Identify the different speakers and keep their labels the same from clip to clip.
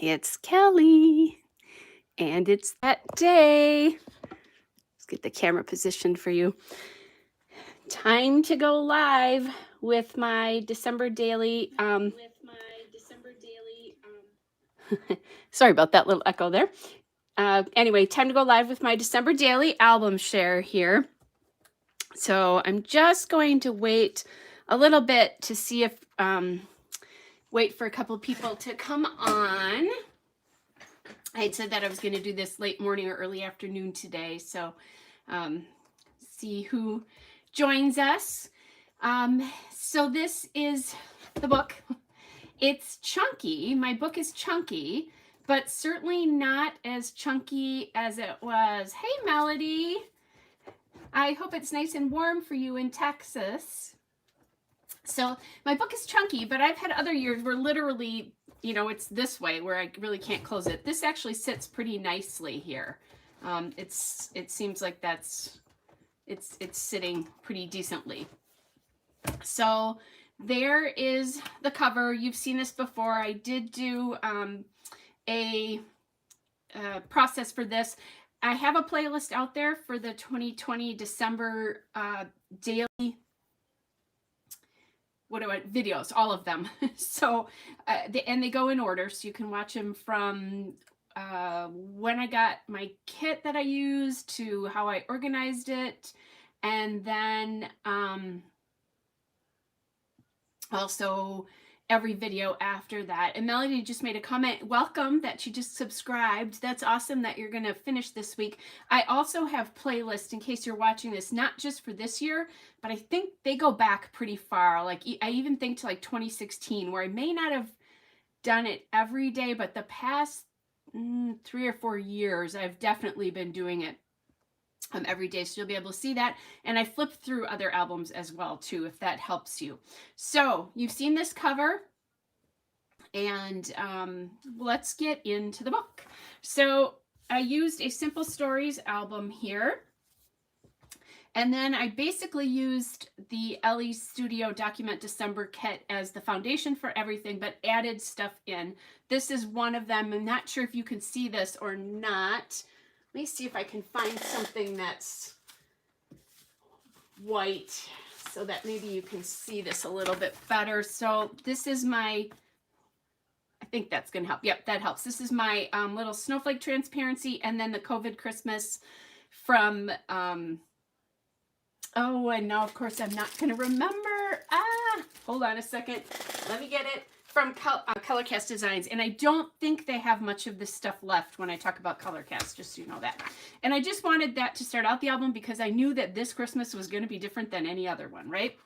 Speaker 1: It's Kelly, and it's that day. Let's get the camera positioned for you. Time to go live with my December daily. Sorry about that little echo there. Anyway, time to go live with my December daily album share here. So I'm just going to wait a little bit to see if, wait for a couple people to come on. I had said that I was going to do this late morning or early afternoon today, so see who joins us. So this is the book. It's chunky. My book is chunky, but certainly not as chunky as it was. Hey, Melody. I hope it's nice and warm for you in Texas. So my book is chunky, but I've had other years where literally, you know, it's this way where I really can't close it. This actually sits pretty nicely here. It seems like it's sitting pretty decently. So there is the cover. You've seen this before. I did do a process for this. I have a playlist out there for the 2020 December daily videos, all of them. So and they go in order, so you can watch them from when I got my kit that I used to how I organized it, and then also every video after that. And Melody just made a comment, welcome, that she just subscribed. That's awesome that you're going to finish this week. I also have playlists in case you're watching this, not just for this year, but I think they go back pretty far. Like I even think to like 2016, where I may not have done it every day, but the past 3 or 4 years, I've definitely been doing it every day, so you'll be able to see that. And I flipped through other albums as well too, if that helps you. So you've seen this cover, and let's get into the book. So I used a Simple Stories album here, and then I basically used the Ellie Studio Document December kit as the foundation for everything, but added stuff in. This is one of them. I'm not sure if you can see this or not. Let me see if I can find something that's white so that maybe you can see this a little bit better. So this is my, I think that's going to help. Yep, that helps. This is my little snowflake transparency, and then the COVID Christmas from, oh, and now of course I'm not going to remember. Hold on a second. Let me get it. From Colorcast Designs, and I don't think they have much of this stuff left when I talk about Colorcast, just so you know that. And I just wanted that to start out the album because I knew that this Christmas was going to be different than any other one, right?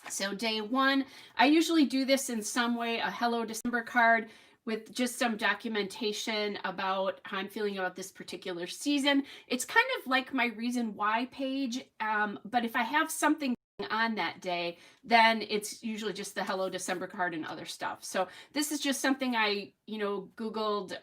Speaker 1: So day one, I usually do this in some way, a Hello December card with just some documentation about how I'm feeling about this particular season. It's kind of like my reason why page, but if I have something on that day, then it's usually just the Hello December card and other stuff. So this is just something I, Googled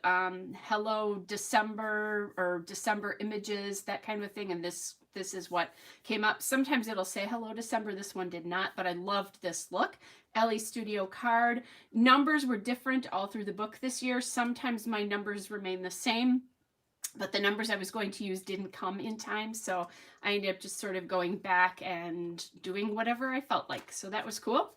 Speaker 1: Hello December or December images, that kind of thing, and this is what came up. Sometimes it'll say Hello December. This one did not, but I loved this look. Ellie Studio card. Numbers were different all through the book this year. Sometimes my numbers remain the same, but the numbers I was going to use didn't come in time, so I ended up just sort of going back and doing whatever I felt like. So that was cool.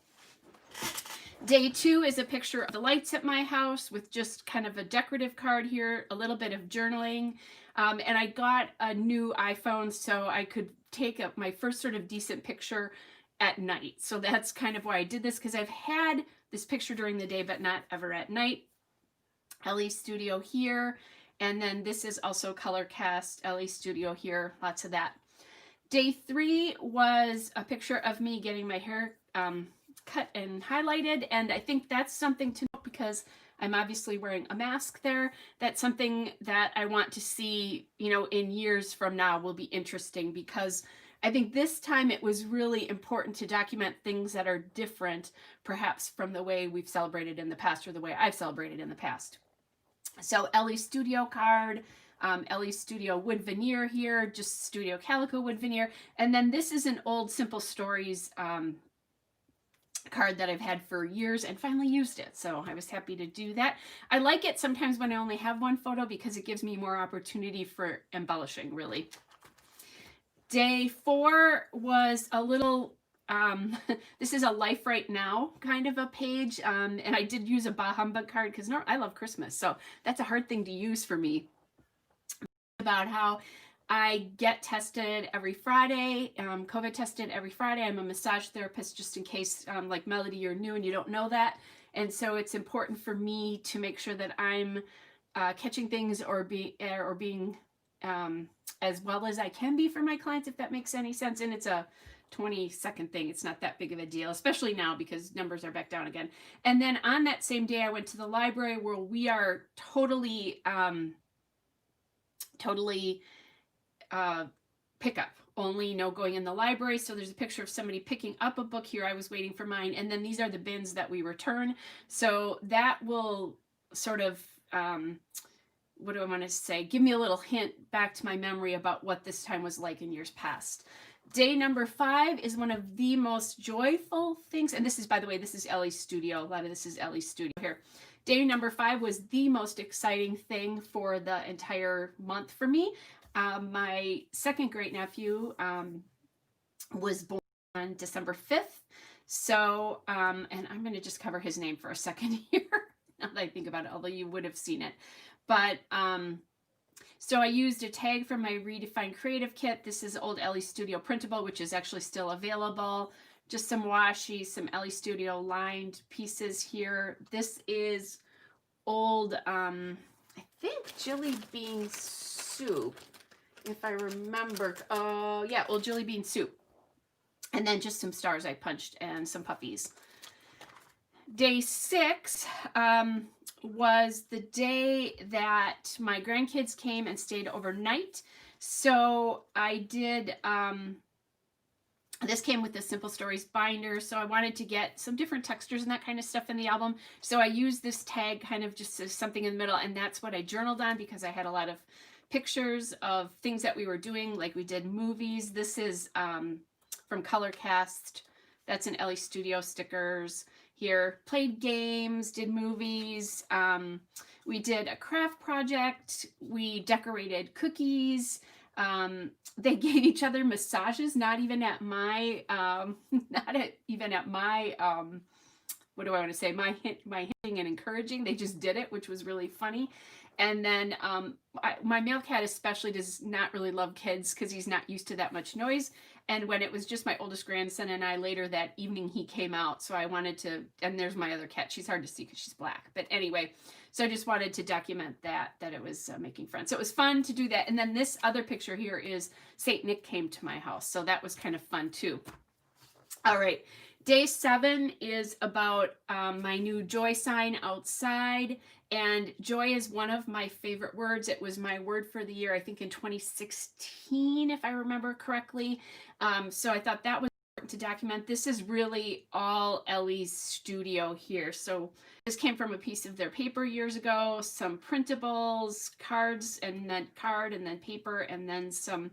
Speaker 1: Day two is a picture of the lights at my house with just kind of a decorative card here, a little bit of journaling. And I got a new iPhone, so I could take up my first sort of decent picture at night. So that's kind of why I did this, because I've had this picture during the day, but not ever at night. Ellie Studio here. And then this is also Colorcast, Ellie Studio here, lots of that. Day three was a picture of me getting my hair cut and highlighted. And I think that's something to note because I'm obviously wearing a mask there. That's something that I want to see, in years from now will be interesting, because I think this time it was really important to document things that are different, perhaps from the way we've celebrated in the past or the way I've celebrated in the past. So Ellie Studio card, Ellie Studio wood veneer here, just Studio Calico wood veneer. And then this is an old Simple Stories card that I've had for years and finally used it. So I was happy to do that. I like it sometimes when I only have one photo because it gives me more opportunity for embellishing, really. Day 4 was a little, this is a life right now kind of a page. And I did use a Bah Humbug card because I love Christmas. So that's a hard thing to use for me. About how I get tested every Friday, COVID tested every Friday. I'm a massage therapist, just in case, like Melody, you're new and you don't know that. And so it's important for me to make sure that I'm catching things or being as well as I can be for my clients, if that makes any sense. And it's a 20-second thing. It's not that big of a deal, especially now because numbers are back down again. And then on that same day, I went to the library where we are totally pickup only, no going in the library. So there's a picture of somebody picking up a book here. I was waiting for mine. And then these are the bins that we return. So that will sort of, what do I want to say? Give me a little hint back to my memory about what this time was like in years past. Day number 5 is one of the most joyful things. And this is, by the way, this is Ellie's studio. A lot of this is Ellie's studio here. Day number 5 was the most exciting thing for the entire month for me. My second great nephew was born on December 5th. So, and I'm going to just cover his name for a second here, now that I think about it, although you would have seen it. But, so I used a tag from my Redefine Creative Kit. This is old Ellie Studio printable, which is actually still available. Just some washi, some Ellie Studio lined pieces here. This is old, I think Jelly Bean Soup, if I remember. Oh, yeah, old Jelly Bean Soup. And then just some stars I punched and some puppies. Day 6 was the day that my grandkids came and stayed overnight. So I did, this came with the Simple Stories binder, so I wanted to get some different textures and that kind of stuff in the album. So I used this tag kind of just as something in the middle, and that's what I journaled on because I had a lot of pictures of things that we were doing, like we did movies. This is from Colorcast. That's an Ellie Studio stickers here. Played games, did movies. We did a craft project. We decorated cookies. They gave each other massages, not even at my, what do I want to say? My hinting and encouraging. They just did it, which was really funny. And then my male cat especially does not really love kids because he's not used to that much noise. And when it was just my oldest grandson and I later that evening, he came out. So I wanted to, and there's my other cat. She's hard to see because she's black. But anyway, so I just wanted to document that it was making friends. So it was fun to do that. And then this other picture here is Saint Nick came to my house. So that was kind of fun too. All right. Day 7 is about my new joy sign outside. And joy is one of my favorite words. It was my word for the year, I think in 2016, if I remember correctly. So I thought that was important to document. This is really all Ellie's studio here. So this came from a piece of their paper years ago, some printables, cards, and then paper, and then some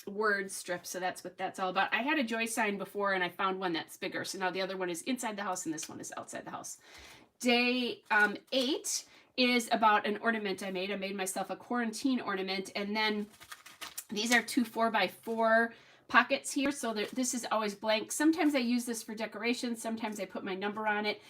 Speaker 1: word strips. So that's what that's all about. I had a joy sign before and I found one that's bigger. So now the other one is inside the house and this one is outside the house. Day 8 is about an ornament I made. I made myself a quarantine ornament, and then these are 2 4x4 pockets here. So this is always blank. Sometimes I use this for decoration. Sometimes I put my number on it.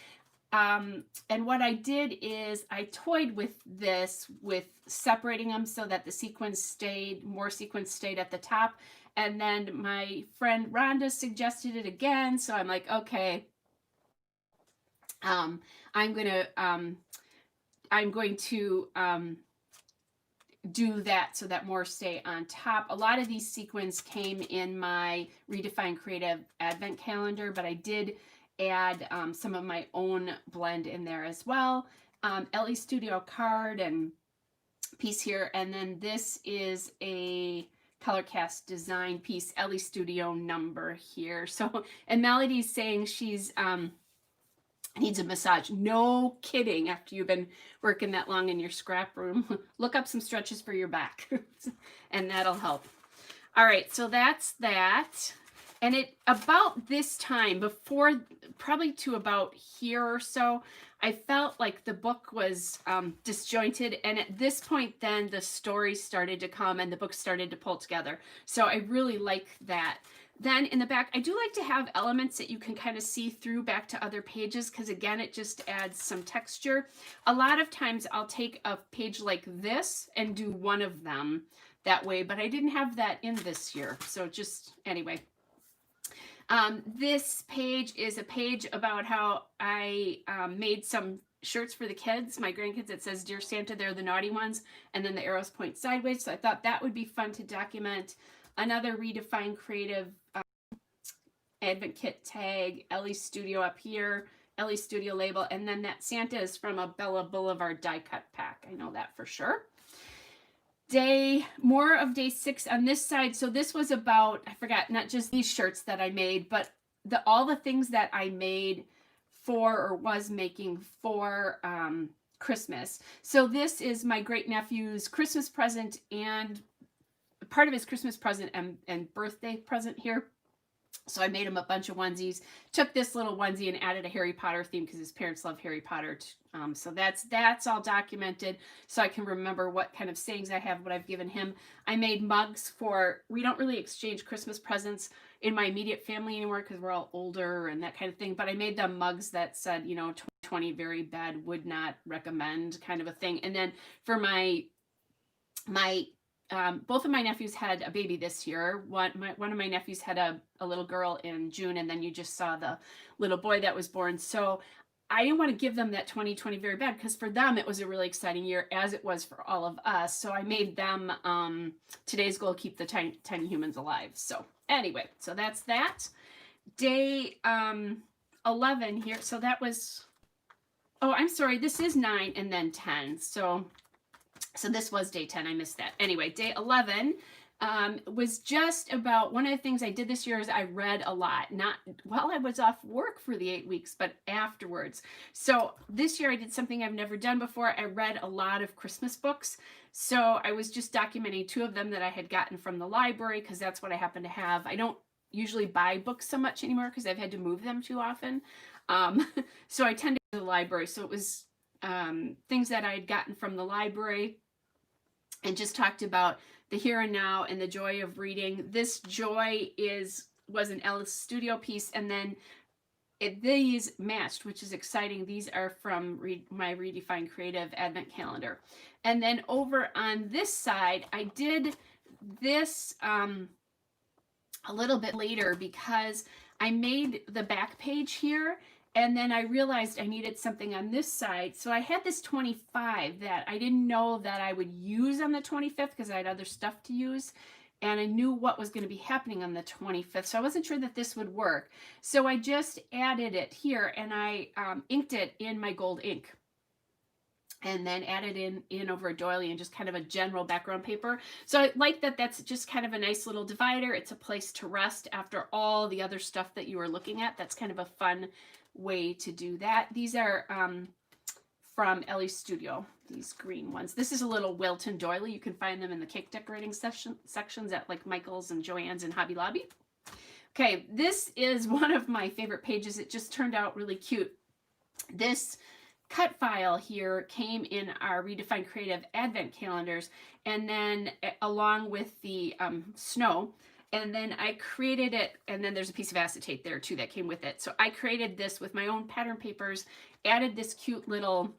Speaker 1: And what I did is I toyed with this, with separating them so that the more sequins stayed at the top. And then my friend Rhonda suggested it again. So I'm like, okay, I'm going to do that so that more stay on top. A lot of these sequins came in my Redefine Creative Advent Calendar, but I did add some of my own blend in there as well. Ellie Studio card and piece here. And then this is a Colorcast design piece, Ellie Studio number here. So, and Melody's saying she's needs a massage. No kidding. After you've been working that long in your scrap room, look up some stretches for your back and that'll help. All right, so that's that. And it about this time, before probably to about here or so, I felt like the book was disjointed. And at this point, then the stories started to come and the book started to pull together. So I really like that. Then in the back, I do like to have elements that you can kind of see through back to other pages because, again, it just adds some texture. A lot of times I'll take a page like this and do one of them that way, but I didn't have that in this year. So just, anyway. This page is a page about how I made some shirts for the kids, my grandkids. It says, Dear Santa, they're the naughty ones. And then the arrows point sideways. So I thought that would be fun to document. Another Redefine Creative Advent Kit tag, Ellie's Studio up here, Ellie's Studio label. And then that Santa is from a Bella Boulevard die cut pack. I know that for sure. More of day 6 on this side. So this was about, I forgot, not just these shirts that I made, but all the things that I made for or was making for Christmas. So this is my great nephew's Christmas present and part of his Christmas present and birthday present here. So I made him a bunch of onesies, took this little onesie and added a Harry Potter theme because his parents love Harry Potter. So that's all documented so I can remember what kind of sayings I have, what I've given him. I made mugs we don't really exchange Christmas presents in my immediate family anymore because we're all older and that kind of thing. But I made them mugs that said, 2020 very bad, would not recommend kind of a thing. And then for my both of my nephews had a baby this year. One of my nephews had a little girl in June, and then you just saw the little boy that was born. So I didn't want to give them that 2020 very bad because for them it was a really exciting year, as it was for all of us. So I made them today's goal: keep the tiny humans alive. So anyway, so that's that. Day 11 here. So that was. Oh, I'm sorry. This is 9 and then 10. So this was day 10. I missed that. Anyway, day 11 was just about, one of the things I did this year is I read a lot, not while I was off work for the 8 weeks, but afterwards. So this year I did something I've never done before. I read a lot of Christmas books. So I was just documenting 2 of them that I had gotten from the library because that's what I happen to have. I don't usually buy books so much anymore because I've had to move them too often. So I tend to go to the library. So it was things that I had gotten from the library and just talked about the here and now and the joy of reading. This joy was an Ellis Studio piece, and then these matched, which is exciting. These are from my Redefine Creative Advent Calendar. And then over on this side, I did this a little bit later because I made the back page here. And then I realized I needed something on this side. So I had this 25 that I didn't know that I would use on the 25th because I had other stuff to use. And I knew what was going to be happening on the 25th. So I wasn't sure that this would work. So I just added it here and I inked it in my gold ink. And then added in over a doily and just kind of a general background paper. So I like that that's just kind of a nice little divider. It's a place to rest after all the other stuff that you were looking at. That's kind of a fun way to do that. These are from Ellie's Studio, these green ones. This is a little Wilton doily. You can find them in the cake decorating sections at like Michael's and Joann's and Hobby Lobby. Okay, this is one of my favorite pages. It just turned out really cute. This cut file here came in our Redefine Creative Advent calendars, and then along with the snow. And then I created it, and then there's a piece of acetate there too that came with it. So I created this with my own pattern papers, added this cute little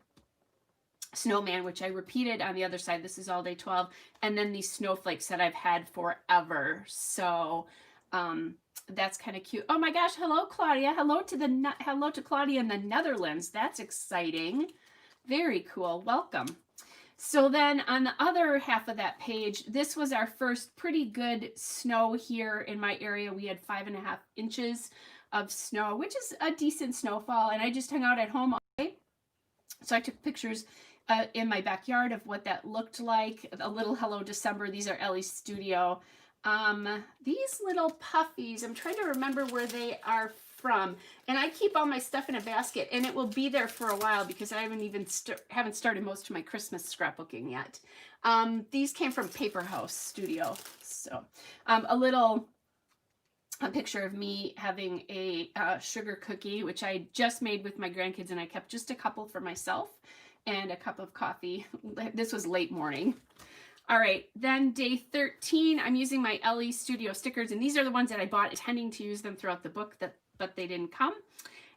Speaker 1: snowman, which I repeated on the other side. This is all day 12. And then these snowflakes that I've had forever. So that's kind of cute. Oh my gosh, hello Claudia. Hello to Claudia in the Netherlands. That's exciting. Very cool. Welcome. So then on the other half of that page, this was our first pretty good snow here in my area. We had 5.5 inches of snow, which is a decent snowfall. And I just hung out at home all day. So I took pictures in my backyard of what that looked like. A little Hello December. These are Ellie's Studio. These little puffies, I'm trying to remember where they are from, and I keep all my stuff in a basket, and it will be there for a while because I haven't even started most of my Christmas scrapbooking yet. These came from Paper House Studio. So a little a picture of me having a sugar cookie, which I just made with my grandkids, and I kept just a couple for myself, and a cup of coffee. This was late morning. All right, then day 13, I'm using my LE Studio stickers, and these are the ones that I bought intending to use them throughout the book, but they didn't come.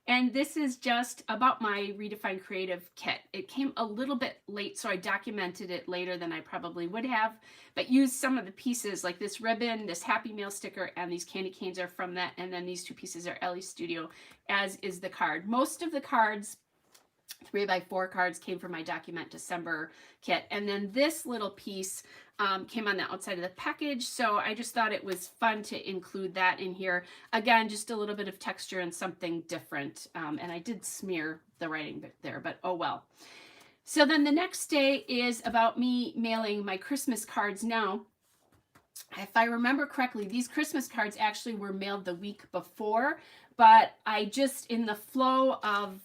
Speaker 1: And this is just about my Redefine Creative kit. It came a little bit late, so I documented it later than I probably would have, but used some of the pieces, like this ribbon, this Happy Meal sticker, and these candy canes are from that, and then these two pieces are LE Studio, as is the card. Most of the cards, 3x4 cards, came from my Document December kit, and then this little piece came on the outside of the package, so I just thought it was fun to include that in here. Again, just a little bit of texture and something different, and I did smear the writing bit there, but oh well. So then the next day is about me mailing my Christmas cards. Now, if I remember correctly, these Christmas cards actually were mailed the week before, but I just, in the flow of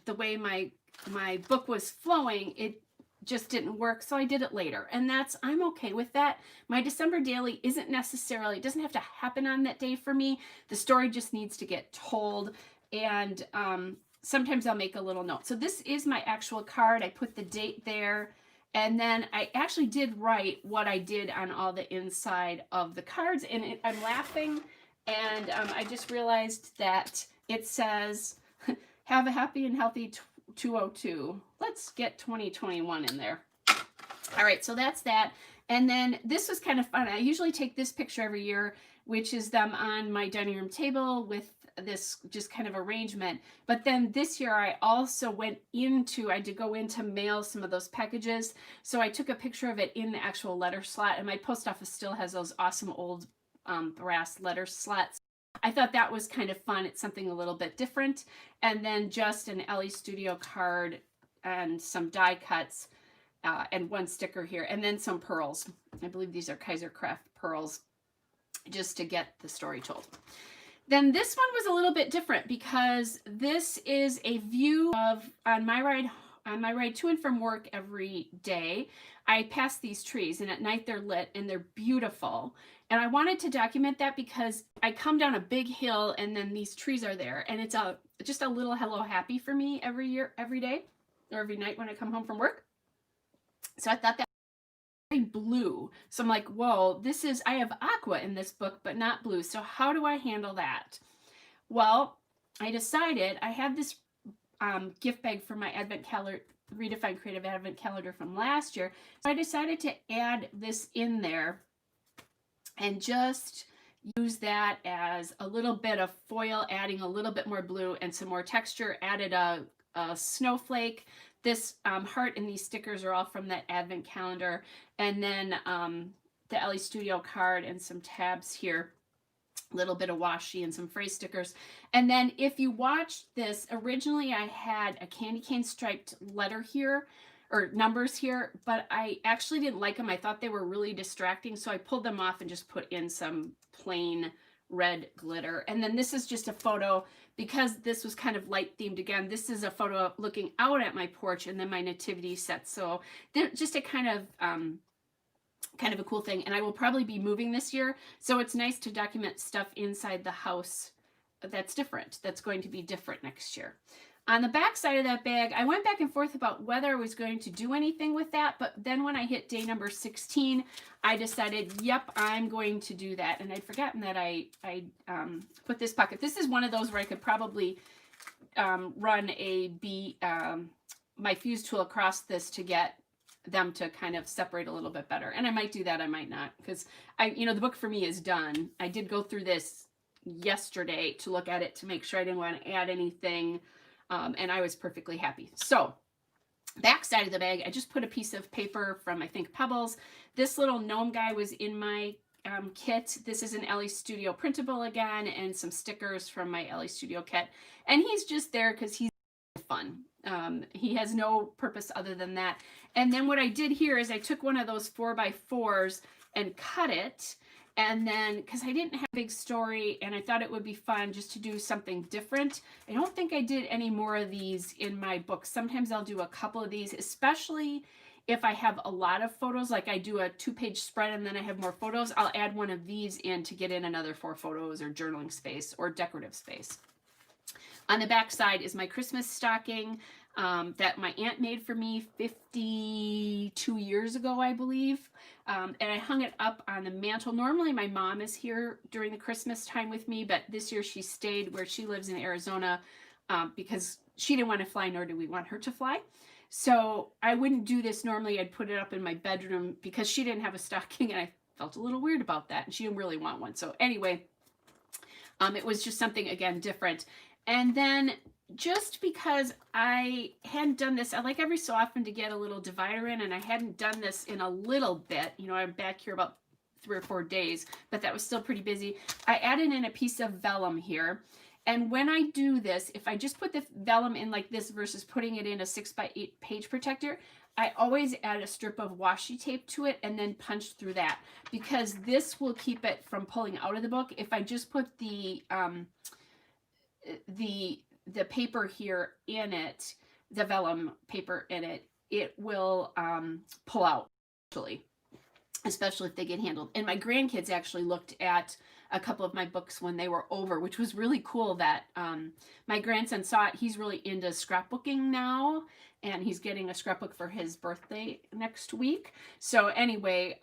Speaker 1: the way my book was flowing, it just didn't work, so I did it later, and I'm okay with that. My December daily isn't necessarily, it doesn't have to happen on that day for me. The story just needs to get told, and sometimes I'll make a little note. So this is my actual card. I put the date there, and then I actually did write what I did on all the inside of the cards, and I'm laughing, and I just realized that it says, have a happy and healthy 202. Let's get 2021 in there. All right, so that's that. And then this was kind of fun. I usually take this picture every year, which is them on my dining room table with this just kind of arrangement. But then this year I also I had to go in to mail some of those packages. So I took a picture of it in the actual letter slot, and my post office still has those awesome old brass letter slots. I thought that was kind of fun. It's something a little bit different. And then just an LE Studio card and some die cuts and one sticker here, and then some pearls. I believe these are Kaiser Craft pearls, just to get the story told. Then this one was a little bit different because this is a view of, on my ride to and from work every day, I pass these trees, and at night they're lit and they're beautiful. And I wanted to document that because I come down a big hill and then these trees are there, and it's just a little hello happy for me every day, or every night when I come home from work. So I thought that was very blue. So I'm like, whoa, I have aqua in this book, but not blue. So how do I handle that? Well, I decided I had this gift bag for my Advent calendar, Redefine Creative Advent calendar from last year. So I decided to add this in there and just use that as a little bit of foil, adding a little bit more blue and some more texture. Added a snowflake. This heart and these stickers are all from that Advent calendar. And then the LE Studio card and some tabs here. A little bit of washi and some phrase stickers. And then if you watch this, originally I had a candy cane striped letter here, or numbers here, but I actually didn't like them. I thought they were really distracting, so I pulled them off and just put in some plain red glitter. And then this is just a photo, because this was kind of light themed again. This is a photo looking out at my porch and then my nativity set. So they're just a kind of a cool thing. And I will probably be moving this year, so it's nice to document stuff inside the house that's different, that's going to be different next year. On the back side of that bag, I went back and forth about whether I was going to do anything with that, but then when I hit day number 16, I decided, yep, I'm going to do that. And I'd forgotten that I put this pocket. This is one of those where I could probably run my fuse tool across this to get them to kind of separate a little bit better. And I might do that, I might not, because the book for me is done. I did go through this yesterday to look at it to make sure I didn't want to add anything. And I was perfectly happy. So back side of the bag, I just put a piece of paper from, I think, Pebbles. This little gnome guy was in my kit. This is an LE Studio printable again, and some stickers from my LE Studio kit. And he's just there because he's fun. He has no purpose other than that. And then what I did here is I took one of those 4x4s and cut it. And then, because I didn't have a big story and I thought it would be fun just to do something different. I don't think I did any more of these in my book. Sometimes I'll do a couple of these, especially if I have a lot of photos, like I do a 2-page spread and then I have more photos, I'll add one of these in to get in another 4 photos or journaling space or decorative space. On the back side is my Christmas stocking that my aunt made for me 52 years ago, I believe. And I hung it up on the mantle. Normally my mom is here during the Christmas time with me, but this year she stayed where she lives in Arizona because she didn't want to fly, nor do we want her to fly. So I wouldn't do this normally. I'd put it up in my bedroom because she didn't have a stocking and I felt a little weird about that and she didn't really want one. So anyway, it was just something, again, different. And then just because I hadn't done this, I like every so often to get a little divider in, and I hadn't done this in a little bit. You know, I'm back here about 3 or 4 days, but that was still pretty busy. I added in a piece of vellum here. And when I do this, if I just put the vellum in like this versus putting it in a 6x8 page protector, I always add a strip of washi tape to it and then punch through that, because this will keep it from pulling out of the book. If I just put the paper here in it, the vellum paper in it, it will pull out, especially if they get handled. And my grandkids actually looked at a couple of my books when they were over, which was really cool that my grandson saw it. He's really into scrapbooking now, and he's getting a scrapbook for his birthday next week. So anyway,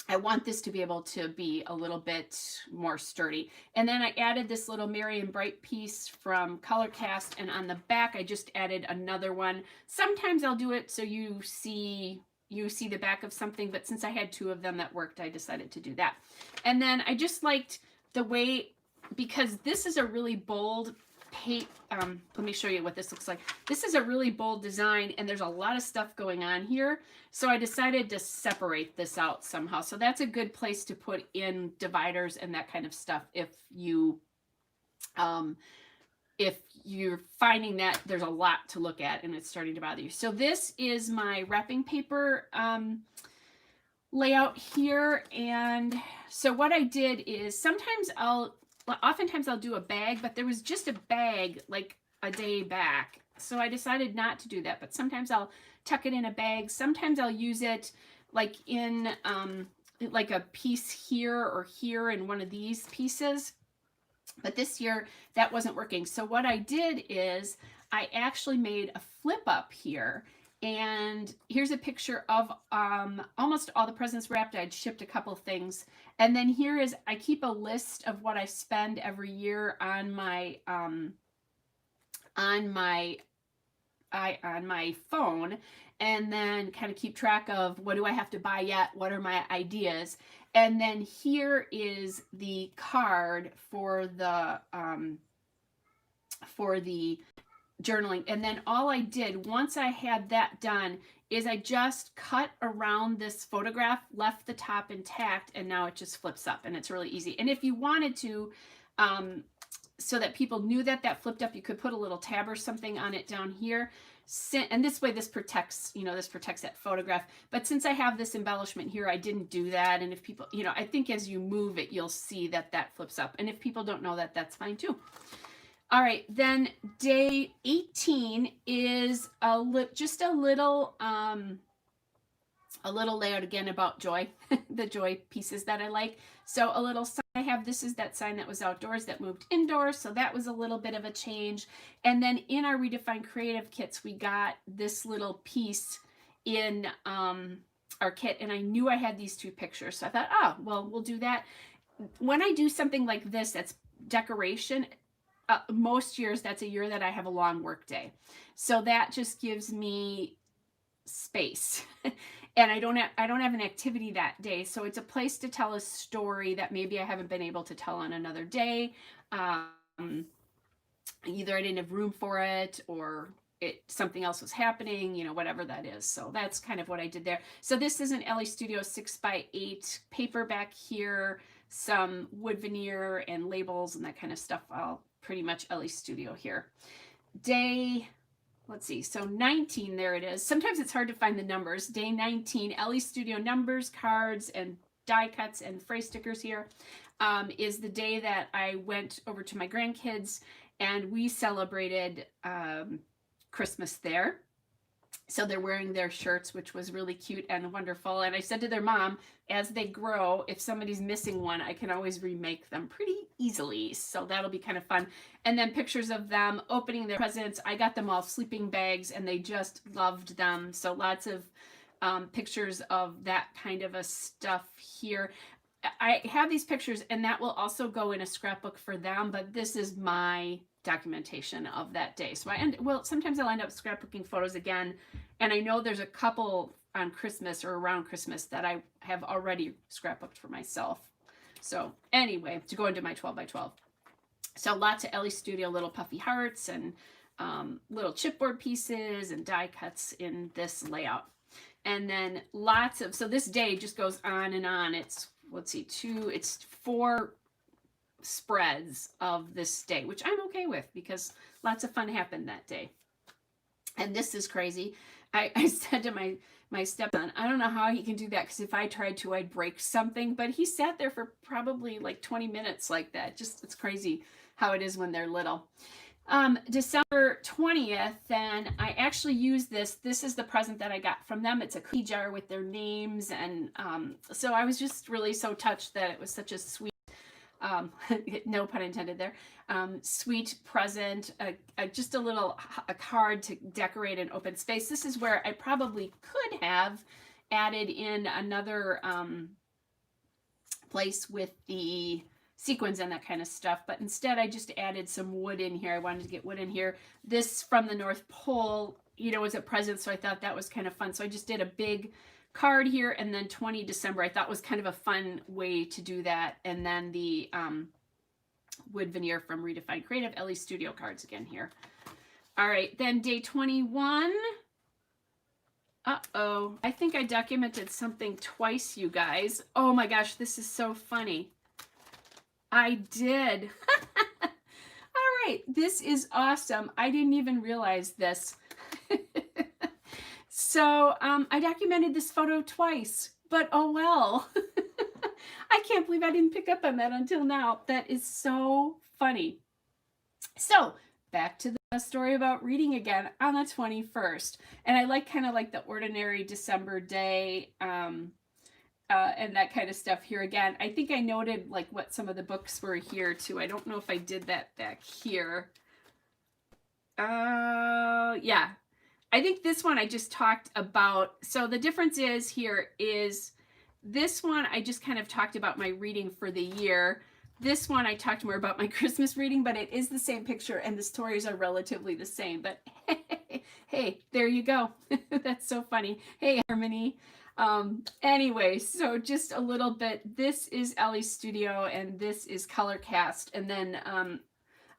Speaker 1: I want this to be able to be a little bit more sturdy. And then I added this little Merry and Bright piece from Colorcast, and on the back I just added another one. Sometimes I'll do it so you see the back of something, but since I had 2 of them that worked, I decided to do that. And then I just liked the way, because this is a really bold let me show you what this looks like. This is a really bold design and there's a lot of stuff going on here. So I decided to separate this out somehow. So that's a good place to put in dividers and that kind of stuff if you're finding that there's a lot to look at and it's starting to bother you. So this is my wrapping paper layout here. And so what I did is oftentimes I'll do a bag, but there was just a bag like a day back. So I decided not to do that, but sometimes I'll tuck it in a bag. Sometimes I'll use it like in like a piece here or here in one of these pieces. But this year that wasn't working. So what I did is I actually made a flip up here. And here's a picture of almost all the presents wrapped. I'd shipped a couple things. And then here is, I keep a list of what I spend every year on my phone, and then kind of keep track of what do I have to buy yet, what are my ideas. And then here is the card for the journaling. And then all I did once I had that done is I just cut around this photograph, left the top intact, and now it just flips up and it's really easy. And if you wanted to, so that people knew that that flipped up, you could put a little tab or something on it down here. And this way this protects, this protects that photograph. But since I have this embellishment here, I didn't do that. And if people, I think as you move it, you'll see that that flips up. And if people don't know that, that's fine too. All right, then day 18 is just a little layout again about joy, the joy pieces that I like. So a little sign I have, this is that sign that was outdoors that moved indoors. So that was a little bit of a change. And then in our Redefine Creative kits, we got this little piece in our kit. And I knew I had these 2 pictures. So I thought, oh, well, we'll do that. When I do something like this, that's decoration, most years, that's a year that I have a long work day. So that just gives me space. And I don't have an activity that day. So it's a place to tell a story that maybe I haven't been able to tell on another day. Either I didn't have room for it or something else was happening, whatever that is. So that's kind of what I did there. So this is an LA Studio 6x8 paper back here, some wood veneer and labels and that kind of stuff. I'll pretty much LA Studio here. Day, let's see, so 19, there it is. Sometimes it's hard to find the numbers. Day 19, LA Studio numbers, cards, and die cuts and phrase stickers here, is the day that I went over to my grandkids and we celebrated Christmas there. So they're wearing their shirts, which was really cute and wonderful. And I said to their mom, as they grow, if somebody's missing one, I can always remake them pretty easily. So that'll be kind of fun. And then pictures of them opening their presents. I got them all sleeping bags and they just loved them. So lots of pictures of that kind of a stuff here. I have these pictures and that will also go in a scrapbook for them, but this is my documentation of that day. So sometimes I'll end up scrapbooking photos again, and I know there's a couple on Christmas or around Christmas that I have already scrapbooked for myself. So anyway, to go into my 12 by 12. So lots of Ellie Studio little puffy hearts and little chipboard pieces and die cuts in this layout. And then lots of, so this day just goes on and on. It's, let's see, it's 4 spreads of this day, which I'm okay with because lots of fun happened that day. And this is crazy. I said to my stepson, I don't know how he can do that because if I tried to, I'd break something. But he sat there for probably like 20 minutes like that. Just, it's crazy how it is when they're little. December 20th, then I actually used this. This is the present that I got from them. It's a cookie jar with their names. And so I was just really so touched that it was such a sweet, no pun intended there, sweet present, just a card to decorate an open space. This is where I probably could have added in another place with the sequins and that kind of stuff, but instead I just added some wood in here. I wanted to get wood in here. This from the North Pole, was a present, so I thought that was kind of fun. So I just did a big card here, and then 20 December I thought was kind of a fun way to do that. And then the wood veneer from Redefined Creative, Ellie Studio cards again here. All right, then day 21. Uh-oh, I think I documented something twice, you guys. Oh my gosh, this is so funny. I did. All right, this is awesome. I didn't even realize this. So I documented this photo twice, but oh well. I can't believe I didn't pick up on that until now. That is so funny. So back to the story about reading again on the 21st. And I kind of like the ordinary December day and that kind of stuff here again. I think I noted like what some of the books were here too. I don't know if I did that back here. Yeah. I think this one I just talked about. So the difference is here is this one I just kind of talked about my reading for the year. This one I talked more about my Christmas reading, but it is the same picture and the stories are relatively the same. But hey, there you go. That's so funny. Hey, Harmony. Anyway, so just a little bit. This is Ellie Studio and this is Color Cast, and then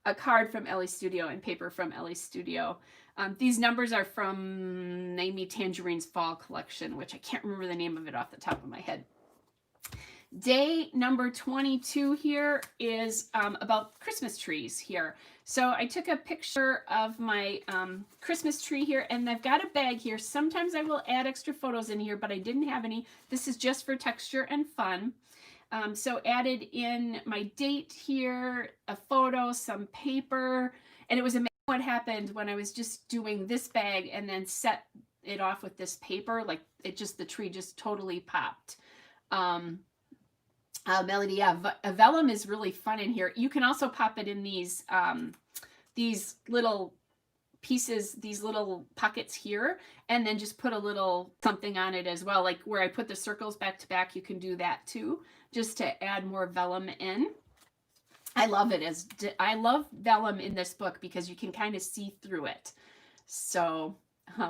Speaker 1: a card from Ellie Studio and paper from Ellie Studio. These numbers are from Amy Tangerine's fall collection, which I can't remember the name of it off the top of my head. Day number 22 here is about Christmas trees here. So I took a picture of my Christmas tree here, and I've got a bag here. Sometimes I will add extra photos in here, but I didn't have any. This is just for texture and fun. So added in my date here, a photo, some paper, and it was amazing what happened when I was just doing this bag and then set it off with this paper. Like the tree just totally popped. Melody, yeah, vellum is really fun in here. You can also pop it in these little pieces, these little pockets here, and then just put a little something on it as well. Like where I put the circles back to back, you can do that too, just to add more vellum in. I love it. I love vellum in this book because you can kind of see through it. So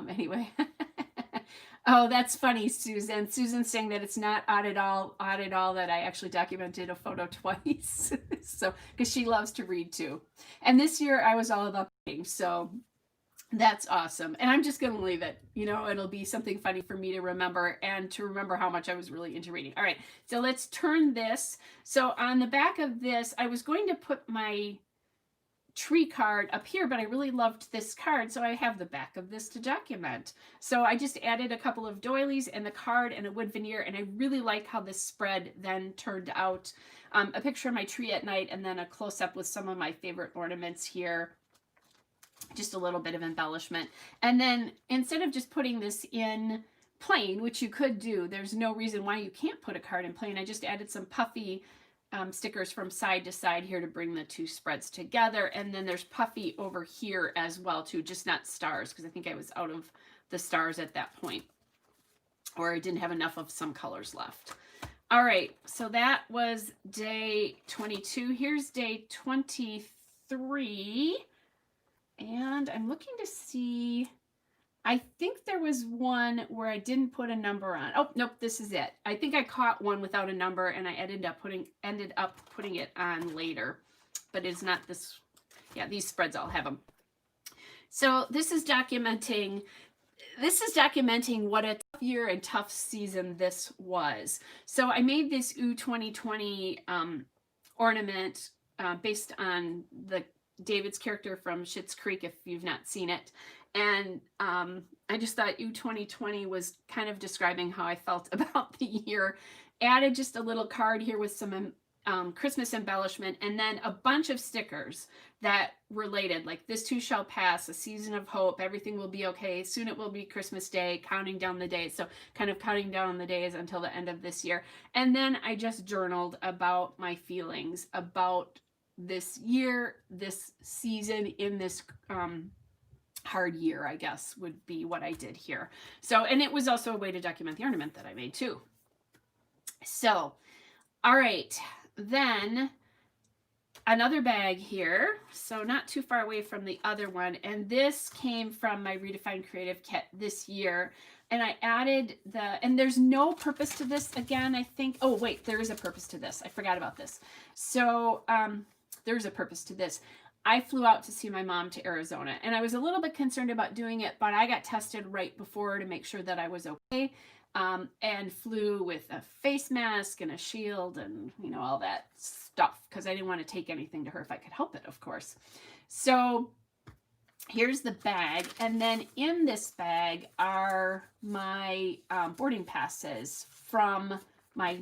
Speaker 1: anyway. Oh, that's funny, Susan. Susan's saying that it's not odd at all that I actually documented a photo twice. So, because she loves to read too. And this year I was all about reading, so that's awesome. And I'm just going to leave it. It'll be something funny for me to remember and to remember how much I was really into reading. All right, so let's turn this. So on the back of this, I was going to put my tree card up here, but I really loved this card, so I have the back of this to document. So I just added a couple of doilies and the card and a wood veneer, and I really like how this spread then turned out. A picture of my tree at night, and then a close-up with some of my favorite ornaments here. Just a little bit of embellishment. And then instead of just putting this in plain, which you could do, there's no reason why you can't put a card in plain. I just added some puffy stickers from side to side here to bring the two spreads together. And then there's puffy over here as well too, just not stars, because I think I was out of the stars at that point, or I didn't have enough of some colors left. All right, so that was day 22. Here's day 23. And I'm looking to see, I think there was one where I didn't put a number on. Oh, nope, this is it. I think I caught one without a number, and I ended up putting it on later. But it's not this. Yeah, these spreads all have them. So this is documenting what a tough year and tough season this was. So I made this OO 2020 ornament based on the David's character from Schitt's Creek, if you've not seen it. And I just thought OO 2020 was kind of describing how I felt about the year. Added just a little card here with some Christmas embellishment, and then a bunch of stickers that related, like this too shall pass, a season of hope, everything will be okay, soon it will be Christmas Day, counting down the days. So kind of counting down the days until the end of this year. And then I just journaled about my feelings about this year, this season, in this hard year, I guess, would be what I did here. So, and it was also a way to document the ornament that I made too. So, all right, then another bag here, so not too far away from the other one, and this came from my Redefined Creative kit this year, and I added and there's no purpose to this again, I think. Oh wait, there is a purpose to this. I forgot about this. So there's a purpose to this. I flew out to see my mom to Arizona, and I was a little bit concerned about doing it, but I got tested right before to make sure that I was okay, and flew with a face mask and a shield and, you know, all that stuff, because I didn't want to take anything to her if I could help it, of course. So here's the bag, and then in this bag are my boarding passes from my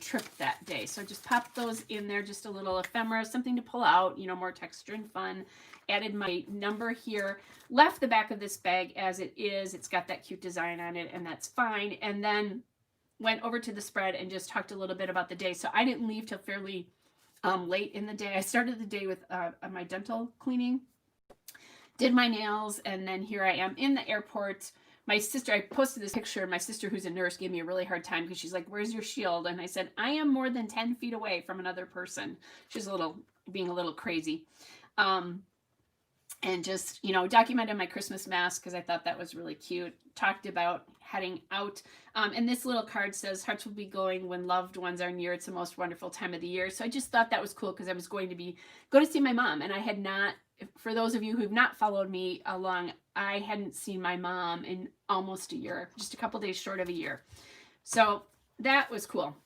Speaker 1: trip that day. So I just popped those in there, just a little ephemera, something to pull out, you know, more texture and fun. Added my number here, left the back of this bag as it is. It's got that cute design on it, and that's fine. And then went over to the spread and just talked a little bit about the day. So I didn't leave till fairly late in the day. I started the day with my dental cleaning, did my nails, and then here I am in the airport. My sister, I posted this picture. My sister, who's a nurse, gave me a really hard time because she's like, "Where's your shield?" And I said, "I am more than 10 feet away from another person." She's being a little crazy. And just, you know, documented my Christmas mask because I thought that was really cute. Talked about heading out. And this little card says, "Hearts will be glowing when loved ones are near. It's the most wonderful time of the year." So I just thought that was cool because I was going to go to see my mom. And I had not, for those of you who've not followed me along, I hadn't seen my mom in almost a year, just a couple days short of a year. So that was cool.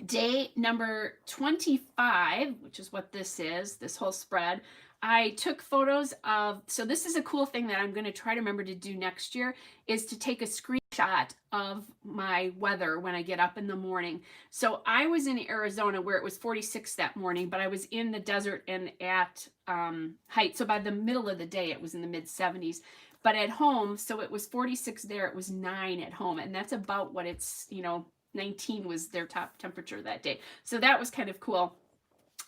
Speaker 1: Day number 25, which is what this is, this whole spread, I took photos of, so this is a cool thing that I'm going to try to remember to do next year, is to take a screenshot of my weather when I get up in the morning. So I was in Arizona where it was 46 that morning, but I was in the desert and at height. So by the middle of the day, it was in the mid 70s. But at home, so it was 46 there, it was 9 at home. And that's about what it's, you know, 19 was their top temperature that day. So that was kind of cool.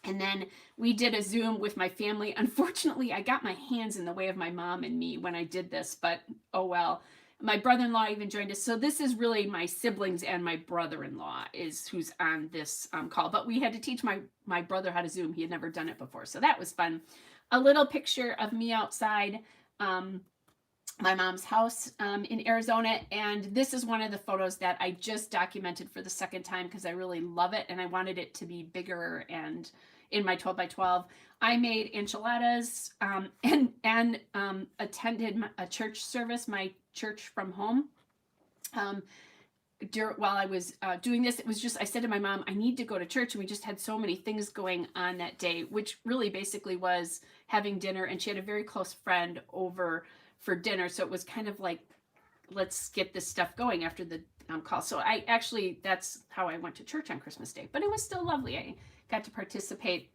Speaker 1: And then we did a Zoom with my family. Unfortunately, I got my hands in the way of my mom and me when I did this, but oh well. My brother-in-law even joined us. So this is really my siblings and my brother-in-law is who's on this call. But we had to teach my brother how to Zoom. He had never done it before. So that was fun. A little picture of me outside my mom's house in Arizona. And this is one of the photos that I just documented for the second time because I really love it. And I wanted it to be bigger and in my 12 by 12. I made enchiladas and attended a church service, my church from home. while I was doing this, it was just, I said to my mom, I need to go to church. And we just had so many things going on that day, which really basically was having dinner. And she had a very close friend over for dinner. So it was kind of like, let's get this stuff going after the call. So I actually, that's how I went to church on Christmas Day, but it was still lovely. I got to participate.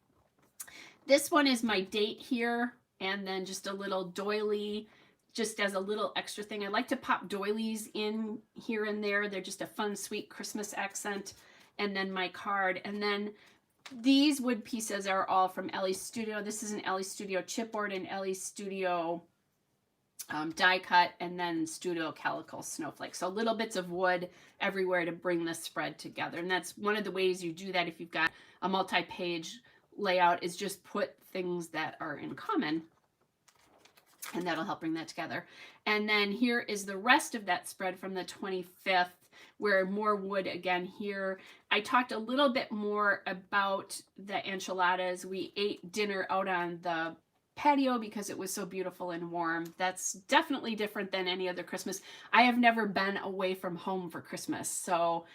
Speaker 1: This one is my date here, and then just a little doily, just as a little extra thing. I like to pop doilies in here and there. They're just a fun, sweet Christmas accent. And then my card. And then these wood pieces are all from Ellie's Studio. This is an Ellie's Studio chipboard and Ellie's Studio die cut, and then Studio Calico Snowflake. So little bits of wood everywhere to bring the spread together. And that's one of the ways you do that if you've got a multi-page layout, is just put things that are in common, and that'll help bring that together. And then here is the rest of that spread from the 25th, where more wood again here. I talked a little bit more about the enchiladas. We ate dinner out on the patio because it was so beautiful and warm. That's definitely different than any other Christmas. I have never been away from home for Christmas. So,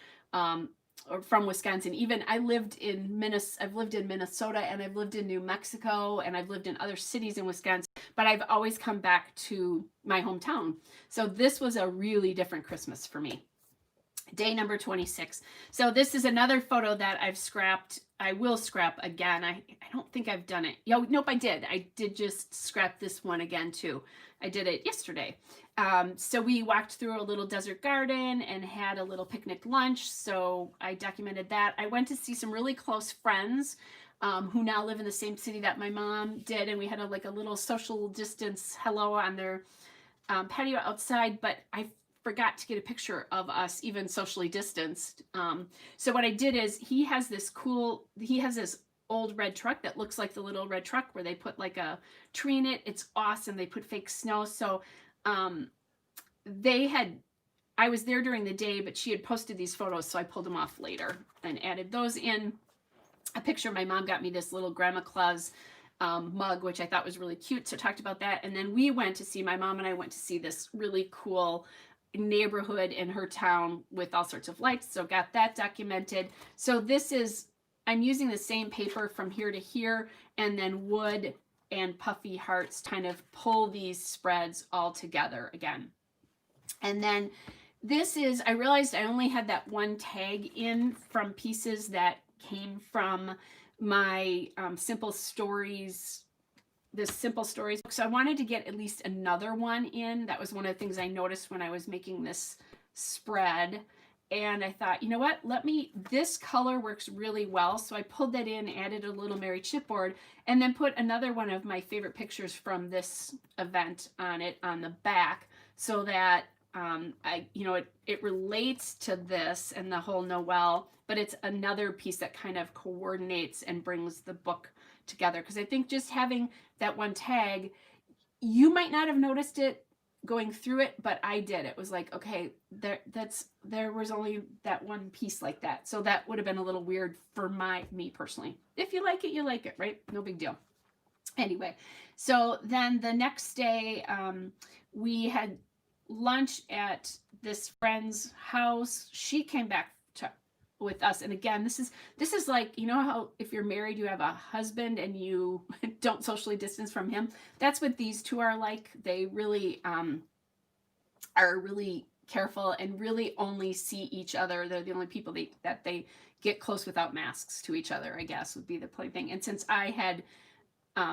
Speaker 1: or from Wisconsin. Even I've lived in Minnesota, and I've lived in New Mexico, and I've lived in other cities in Wisconsin, but I've always come back to my hometown. So this was a really different Christmas for me. Day number 26. So this is another photo that I've scrapped. I will scrap again. I don't think I've done it. Nope, I did. I did just scrap this one again too. I did it yesterday. So we walked through a little desert garden and had a little picnic lunch. So I documented that. I went to see some really close friends who now live in the same city that my mom did. And we had a little social distance hello on their patio outside, but I forgot to get a picture of us even socially distanced. So what I did is he has this old red truck that looks like the little red truck where they put like a tree in it. It's awesome. They put fake snow. So I was there during the day, but she had posted these photos. So I pulled them off later and added those in. A picture my mom got me, this little Grandma Claus mug, which I thought was really cute. So talked about that. And then my mom and I went to see this really cool neighborhood in her town with all sorts of lights. So got that documented. So I'm using the same paper from here to here, and then wood and puffy hearts kind of pull these spreads all together again. And then I realized I only had that one tag in from pieces that came from my Simple Stories, this Simple Stories book. So I wanted to get at least another one in. That was one of the things I noticed when I was making this spread. And I thought, you know what, this color works really well. So I pulled that in, added a little Mary chipboard, and then put another one of my favorite pictures from this event on it on the back, so that it relates to this and the whole Noel, but it's another piece that kind of coordinates and brings the book together. Because I think just having that one tag, you might not have noticed it going through it, but I did. It was like, okay, there was only that one piece like that. So that would have been a little weird for me personally. If you like it, you like it, right? No big deal. Anyway, so then the next day, we had lunch at this friend's house. She came back with us, and again, this is like, you know how if you're married you have a husband and you don't socially distance from him? That's what these two are like. They really are really careful and really only see each other. They're the only people that they get close without masks to each other, I guess would be the plain thing. And since I had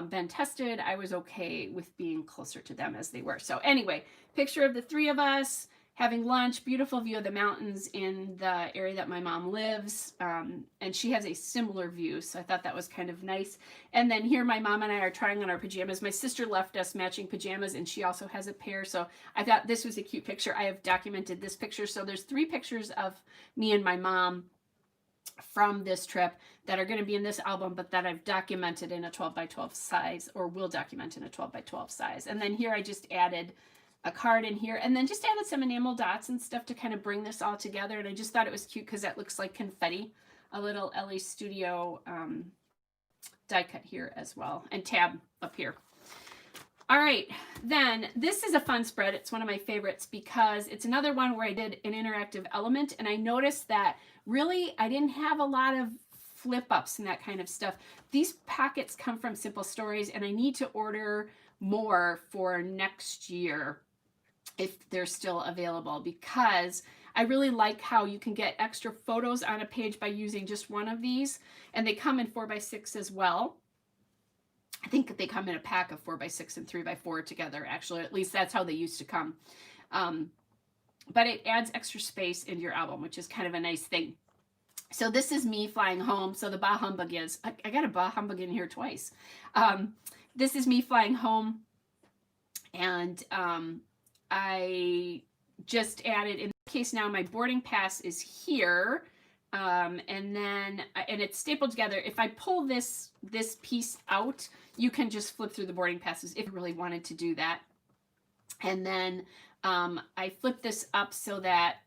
Speaker 1: been tested, I was okay with being closer to them as they were. So anyway, picture of the three of us having lunch, beautiful view of the mountains in the area that my mom lives. And she has a similar view, so I thought that was kind of nice. And then here my mom and I are trying on our pajamas. My sister left us matching pajamas, and she also has a pair. So I thought this was a cute picture. I have documented this picture. So there's 3 pictures of me and my mom from this trip that are going to be in this album, but that I've documented in a 12x12 size, or will document in a 12x12 size. And then here I just added a card in here, and then just added some enamel dots and stuff to kind of bring this all together. And I just thought it was cute because that looks like confetti. A little Ellie Studio die cut here as well, and tab up here. All right, then this is a fun spread. It's one of my favorites because it's another one where I did an interactive element, and I noticed that really I didn't have a lot of flip ups and that kind of stuff. These pockets come from Simple Stories, and I need to order more for next year if they're still available, because I really like how you can get extra photos on a page by using just one of these, and they come in 4x6 as well. I think they come in a pack of 4x6 and 3x4 together, actually. At least that's how they used to come. But it adds extra space into your album, which is kind of a nice thing. So this is me flying home. So the Bah Humbug is, I got a Bah Humbug in here twice. This is me flying home. And I just added, in this case now, my boarding pass is here. And then, and it's stapled together. If I pull this piece out, you can just flip through the boarding passes if you really wanted to do that. And then I flip this up so that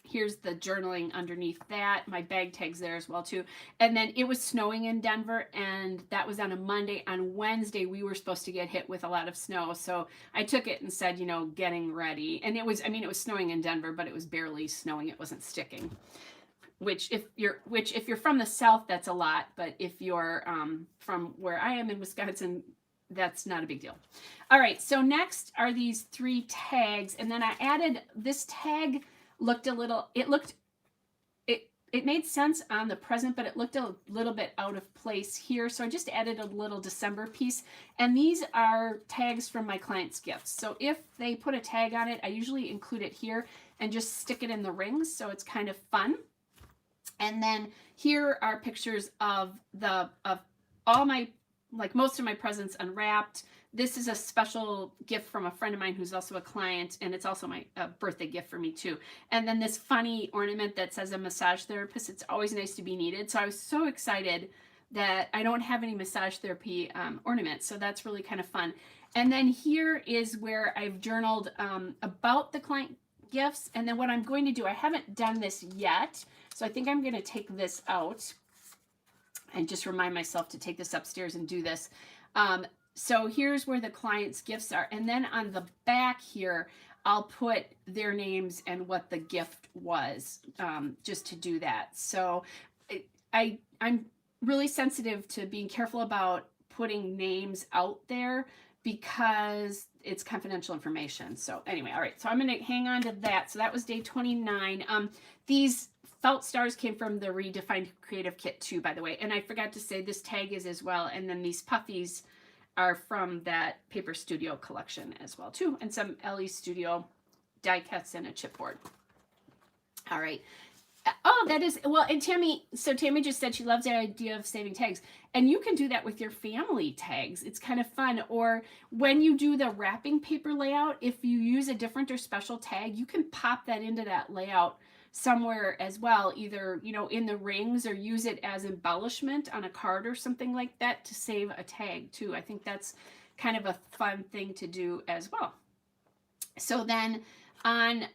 Speaker 1: here's the journaling underneath that. My bag tag's there as well too. And then it was snowing in Denver, and that was on a Monday. On Wednesday, we were supposed to get hit with a lot of snow. So I took it and said, you know, getting ready. And it was, I mean, it was snowing in Denver, but it was barely snowing. It wasn't sticking. Which if you're from the South, that's a lot. But if you're from where I am in Wisconsin, that's not a big deal. All right, so next are these 3 tags. And then I added this tag. Looked a little, it made sense on the present, but it looked a little bit out of place here. So I just added a little December piece. And these are tags from my clients' gifts. So if they put a tag on it, I usually include it here and just stick it in the rings. So it's kind of fun. And then here are pictures of all my, like most of my presents unwrapped. This is a special gift from a friend of mine who's also a client, and it's also my birthday gift for me too. And then this funny ornament that says a massage therapist. It's always nice to be needed. So I was so excited that I don't have any massage therapy ornaments. So that's really kind of fun. And then here is where I've journaled about the client gifts. And then what I'm going to do, I haven't done this yet, so I think I'm going to take this out and just remind myself to take this upstairs and do this. So here's where the client's gifts are. And then on the back here, I'll put their names and what the gift was, just to do that. So I'm really sensitive to being careful about putting names out there because it's confidential information. So anyway, all right, so I'm going to hang on to that. So that was day 29. These felt stars came from the Redefined Creative Kit too, by the way. And I forgot to say this tag is as well. And then these puffies are from that Paper Studio collection as well too. And some LE Studio die cuts and a chipboard. All right. Oh, that is, well, and Tammy just said she loves the idea of saving tags. And you can do that with your family tags. It's kind of fun. Or when you do the wrapping paper layout, if you use a different or special tag, you can pop that into that layout somewhere as well, either, you know, in the rings, or use it as embellishment on a card or something like that to save a tag too. I think that's kind of a fun thing to do as well. So then on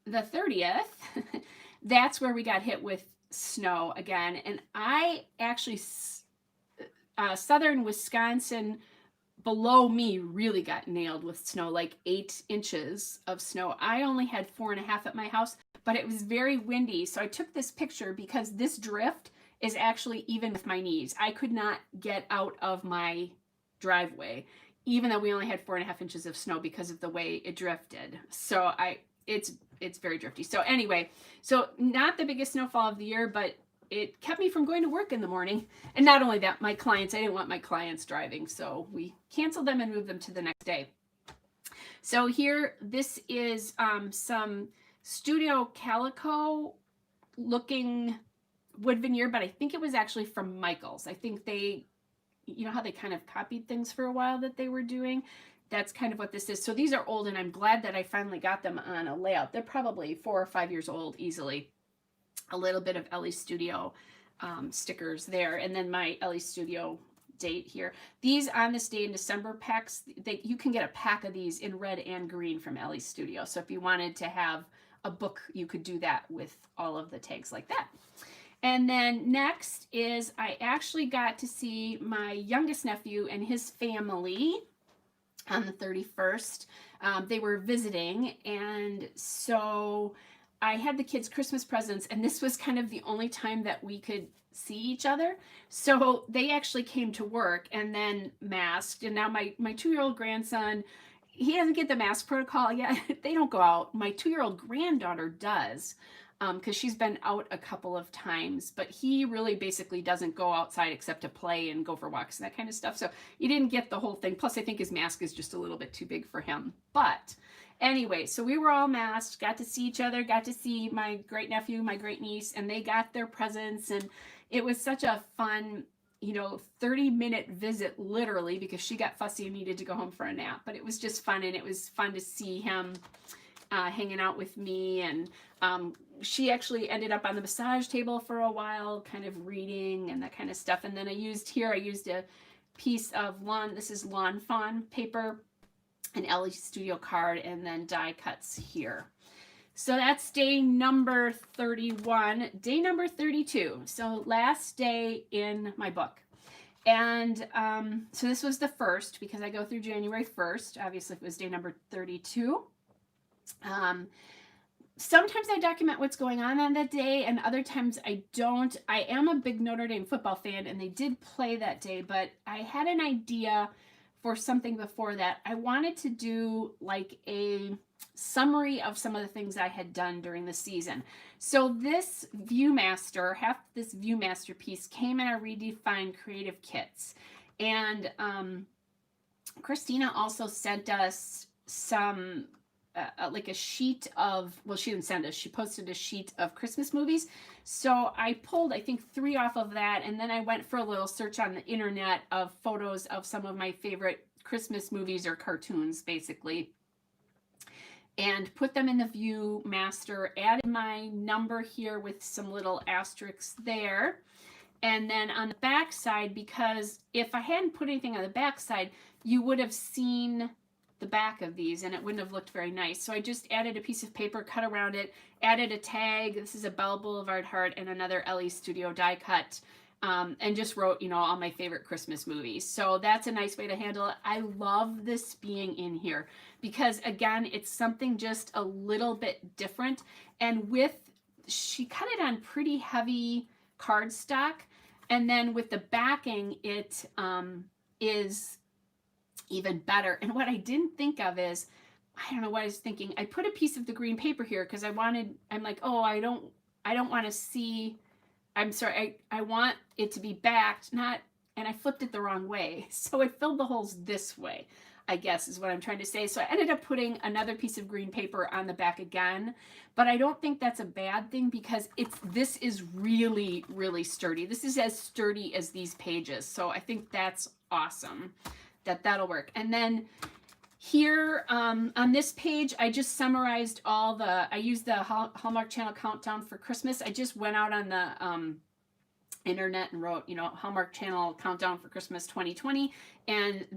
Speaker 1: the 30th, that's where we got hit with snow again. And I actually, southern Wisconsin below me really got nailed with snow, like 8 inches of snow. I only had 4.5 at my house, but it was very windy. So I took this picture because this drift is actually even with my knees. I could not get out of my driveway, even though we only had 4.5 inches of snow because of the way it drifted. So it's very drifty. So anyway, so not the biggest snowfall of the year, but it kept me from going to work in the morning. And not only that, my clients, I didn't want my clients driving, so we canceled them and moved them to the next day. So here, this is some Studio Calico looking wood veneer, but I think it was actually from Michael's. I think they, you know how they kind of copied things for a while that they were doing? That's kind of what this is. So these are old, and I'm glad that I finally got them on a layout. They're probably 4 or 5 years old easily. A little bit of LE Studio stickers there, and then my LE Studio date here. These on this day in December packs, you can get a pack of these in red and green from LE Studio. So if you wanted to have a book, you could do that with all of the tags like that. And then next is I actually got to see my youngest nephew and his family. on the 31st. They were visiting, and so I had the kids' Christmas presents, and this was kind of the only time that we could see each other. So they actually came to work and then masked. And now my 2-year-old grandson, he doesn't get the mask protocol yet. They don't go out. My 2-year-old granddaughter does, because she's been out a couple of times, but he really basically doesn't go outside except to play and go for walks and that kind of stuff. So you didn't get the whole thing. Plus, I think his mask is just a little bit too big for him. But anyway, so we were all masked, got to see each other, got to see my great nephew, my great niece, and they got their presents. And it was such a fun, 30-minute visit, literally, because she got fussy and needed to go home for a nap. But it was just fun, and it was fun to see him hanging out with me. And she actually ended up on the massage table for a while, kind of reading and that kind of stuff. And then I used a piece of this is Lawn Fawn paper, an Ellie Studio card, and then die cuts here. So that's day number 31. Day number 32. So last day in my book. And so this was the first, because I go through January 1st. Obviously, it was day number 32. Sometimes I document what's going on that day, and other times I don't. I am a big Notre Dame football fan, and they did play that day, but I had an idea for something before that. I wanted to do like a summary of some of the things I had done during the season. So this Viewmaster, this Viewmaster piece came in our Redefined Creative Kits. And Christina also sent us some like a sheet of, well, she didn't send us, she posted a sheet of Christmas movies. So I pulled, I think, 3 off of that, and then I went for a little search on the internet of photos of some of my favorite Christmas movies or cartoons, basically, and put them in the Viewmaster, added my number here with some little asterisks there. And then on the back side, because if I hadn't put anything on the back side, you would have seen the back of these and it wouldn't have looked very nice. So I just added a piece of paper, cut around it, added a tag. This is a Bell Boulevard heart and another Ellie Studio die cut, and just wrote, all my favorite Christmas movies. So that's a nice way to handle it. I love this being in here because, again, it's something just a little bit different. And she cut it on pretty heavy cardstock, and then with the backing, it is even better. And what I didn't think of is, I don't know what I was thinking. I put a piece of the green paper here because I'm like, oh, I don't want to see, I'm sorry, I want it to be backed, and I flipped it the wrong way. So it filled the holes this way, I guess is what I'm trying to say. So I ended up putting another piece of green paper on the back again, but I don't think that's a bad thing because this is really, really sturdy. This is as sturdy as these pages. So I think that's awesome. That'll work. And then here on this page, I just summarized I used the Hallmark Channel countdown for Christmas. I just went out on the internet and wrote, Hallmark Channel countdown for Christmas 2020. And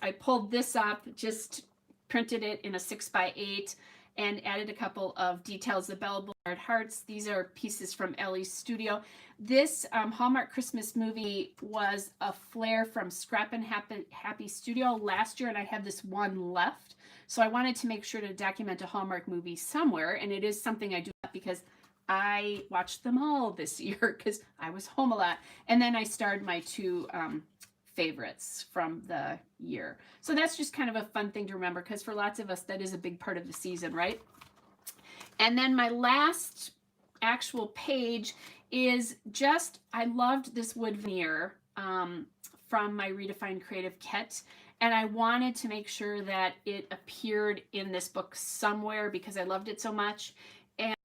Speaker 1: I pulled this up, just printed it in a 6x8 and added a couple of details. The Bell Boulevard hearts. These are pieces from Ellie's Studio. This Hallmark Christmas movie was a flare from Scrap and Happy Studio last year, and I had this one left. So I wanted to make sure to document a Hallmark movie somewhere, and it is something I do because I watched them all this year because I was home a lot. And then I starred my 2 favorites from the year. So that's just kind of a fun thing to remember because for lots of us, that is a big part of the season, right? And then my last actual page is I loved this wood veneer from my Redefined Creative Kit, and I wanted to make sure that it appeared in this book somewhere because I loved it so much. And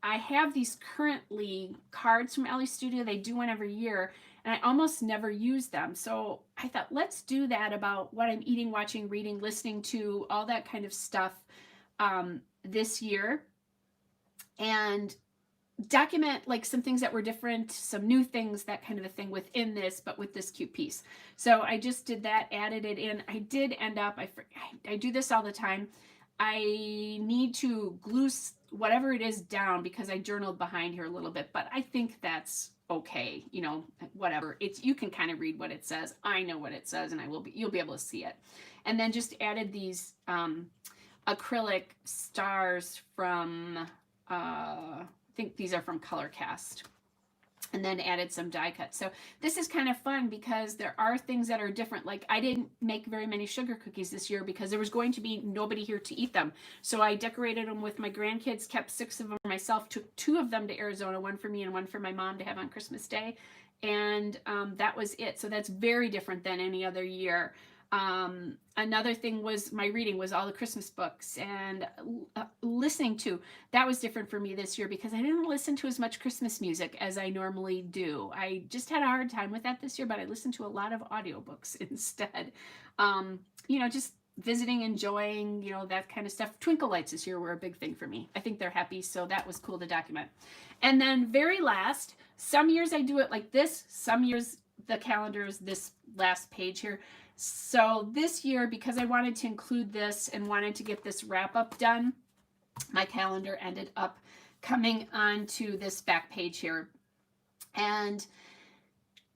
Speaker 1: I have these currently cards from Ellie Studio. They do one every year, and I almost never use them. So I thought, let's do that about what I'm eating, watching, reading, listening to, all that kind of stuff this year. And document like some things that were different, some new things, that kind of a thing within this, but with this cute piece. So I just did that, added it in. I did end up, I do this all the time. I need to glue whatever it is down because I journaled behind here a little bit, but I think that's okay. You know, whatever. It's, you can kind of read what it says. I know what it says, and you'll be able to see it. And then just added these acrylic stars from, I think these are from ColorCast. And then added some die cuts. So this is kind of fun because there are things that are different. Like I didn't make very many sugar cookies this year because there was going to be nobody here to eat them. So I decorated them with my grandkids, kept 6 of them for myself, took 2 of them to Arizona, 1 for me and 1 for my mom to have on Christmas Day. And that was it. So that's very different than any other year. Another thing was my reading was all the Christmas books and listening to. That was different for me this year because I didn't listen to as much Christmas music as I normally do. I just had a hard time with that this year, but I listened to a lot of audiobooks instead. You know, just visiting, enjoying, you know, that kind of stuff. Twinkle lights this year were a big thing for me. I think they're happy, so that was cool to document. And then very last, some years I do it like this. Some years the calendar is this last page here. So this year, because I wanted to include this and wanted to get this wrap up done, my calendar ended up coming onto this back page here. And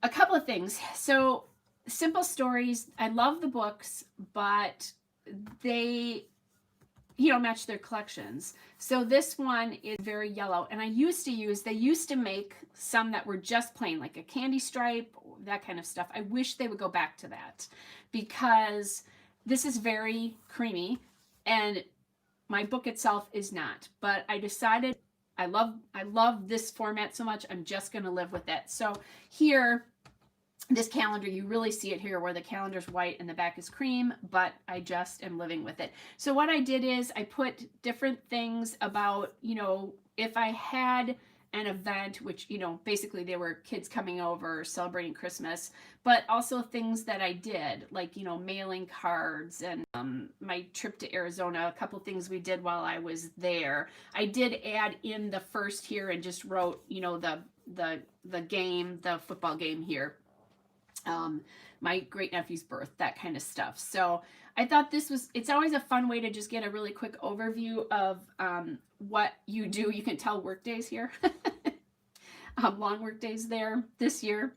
Speaker 1: a couple of things. So simple stories. I love the books, but they, you know, match their collections. So this one is very yellow. And they used to make some that were just plain, like a candy stripe, that kind of stuff. I wish they would go back to that because this is very creamy and my book itself is not. But I decided I love this format so much, I'm just going to live with it. So here, this calendar, you really see it here where the calendar's white and the back is cream, but I just am living with it. So what I did is I put different things about, you know, if I had an event, which, you know, basically they were kids coming over celebrating Christmas, but also things that I did, like, you know, mailing cards and my trip to Arizona, a couple things we did while I was there. I did add in the first here and just wrote, you know, the game, the football game here. My great nephew's birth, that kind of stuff. So I thought it's always a fun way to just get a really quick overview of what you do. You can tell work days here, long work days there this year.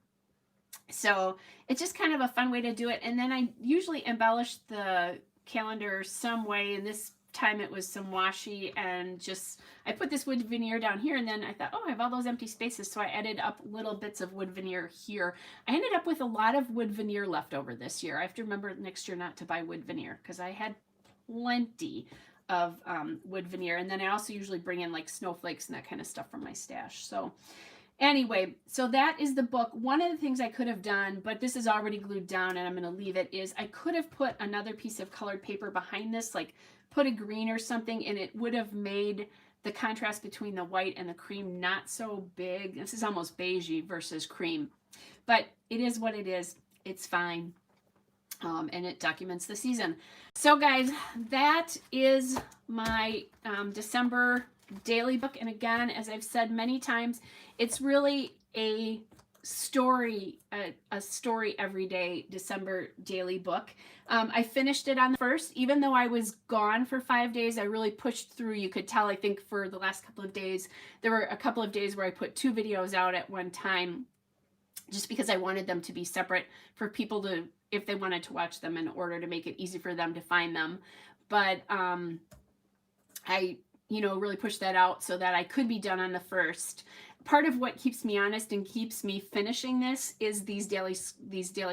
Speaker 1: So it's just kind of a fun way to do it. And then I usually embellish the calendar some way. And this time it was some washi and just, I put this wood veneer down here and then I thought, oh, I have all those empty spaces. So I added up little bits of wood veneer here. I ended up with a lot of wood veneer left over this year. I have to remember next year not to buy wood veneer because I had plenty of wood veneer. And then I also usually bring in like snowflakes and that kind of stuff from my stash. So anyway, so that is the book. One of the things I could have done, but this is already glued down and I'm going to leave it, is I could have put another piece of colored paper behind this, like put a green or something, and it would have made the contrast between the white and the cream not so big. This is almost beigey versus cream, but it is what it is. It's fine. And it documents the season. So guys, that is my December daily book. And again, as I've said many times, it's really a story everyday December daily book. I finished it on the 1st, even though I was gone for 5 days. I really pushed through. You could tell, I think, for the last couple of days, there were a couple of days where I put 2 videos out at one time, just because I wanted them to be separate for people to, if they wanted to watch them, in order to make it easy for them to find them. But I, you know, really pushed that out so that I could be done on the 1st. Part of what keeps me honest and keeps me finishing this is these daily